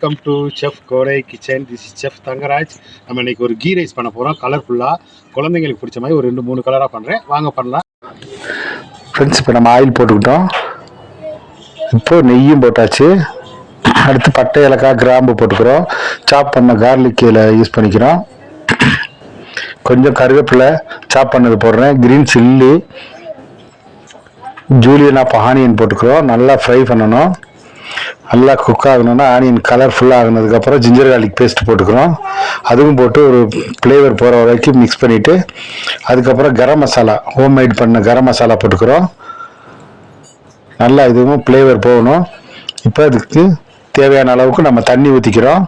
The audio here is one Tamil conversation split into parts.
வெல்கம் டு செஃப் கோடை kitchen. This is chef Thangaraj. நம்ம இன்னைக்கு ஒரு கீ ரைஸ் பண்ண போகிறோம். கலர்ஃபுல்லாக குழந்தைங்களுக்கு பிடிச்ச மாதிரி ஒரு 2-3 கலராக பண்ணுறேன். வாங்க பண்ணலாம். ஃப்ரெண்ட்ஸ், இப்போ நம்ம ஆயில் போட்டுக்கிட்டோம். இப்போ நெய்யும் போட்டாச்சு. அடுத்து பட்டை, ஏலக்காய், கிராம்பு போட்டுக்கிறோம். சாப் பண்ண கார்லிக் யூஸ் பண்ணிக்கிறோம். கொஞ்சம் கருவேப்பிலை சாப் பண்ணது போடுறேன். Green chilli, julienne of onion போட்டுக்கிறோம். நல்லா ஃப்ரை பண்ணணும். நல்லா குக் ஆகணும்னா ஆனியன் கலர்ஃபுல்லாக ஆகினதுக்கப்புறம் ஜிஞ்சர் கார்லிக் பேஸ்ட் போட்டுக்கிறோம். அதுவும் போட்டு ஒரு ஃப்ளேவர் போகிற வரைக்கும் மிக்ஸ் பண்ணிவிட்டு அதுக்கப்புறம் கரம் மசாலா, ஹோம்மேட் பண்ண கரம் மசாலா போட்டுக்கிறோம். நல்லா இதுவும் ஃப்ளேவர் போகணும். இப்போ அதுக்கு தேவையான அளவுக்கு நம்ம தண்ணி ஊற்றிக்கிறோம்.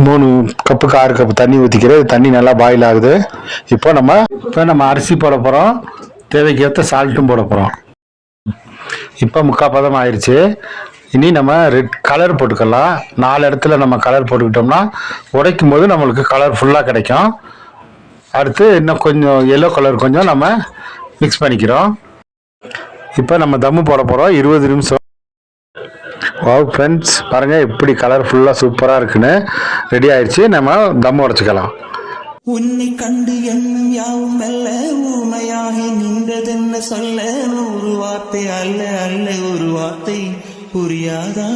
3 கப்புக்கு 6 கப்பு தண்ணி ஊற்றிக்கிறோம். தண்ணி நல்லா பாயில் ஆகுது. இப்போ நம்ம அரிசி போட போகிறோம். தேவைக்கேற்ற சால்ட்டும் போட போகிறோம். இப்போ 3/4 பதம் ஆயிடுச்சு. இனி நம்ம ரெட் கலர் போட்டுக்கலாம். 4 இடத்துல நம்ம கலர் போட்டுக்கிட்டோம்னா உடைக்கும் போது நம்மளுக்கு கலர் ஃபுல்லாக கிடைக்கும். அடுத்து இன்னும் கொஞ்சம் எல்லோ கலர் கொஞ்சம் நம்ம மிக்ஸ் பண்ணிக்கிறோம். இப்போ நம்ம தம்மு போட போகிறோம். 20 நிமிஷம். வாவ் ஃப்ரெண்ட்ஸ், பாருங்கள் எப்படி கலர்ஃபுல்லாக சூப்பராக இருக்குன்னு ரெடி ஆயிடுச்சு. நம்ம தம்மு உடைச்சிக்கலாம். உன்னை கண்டு எண்ணம் யாவும் மெல்ல ஊமையாக நின்றதென்ன சொல்ல 100 வார்த்தை அல்ல ஒரு வார்த்தை புரியாதா?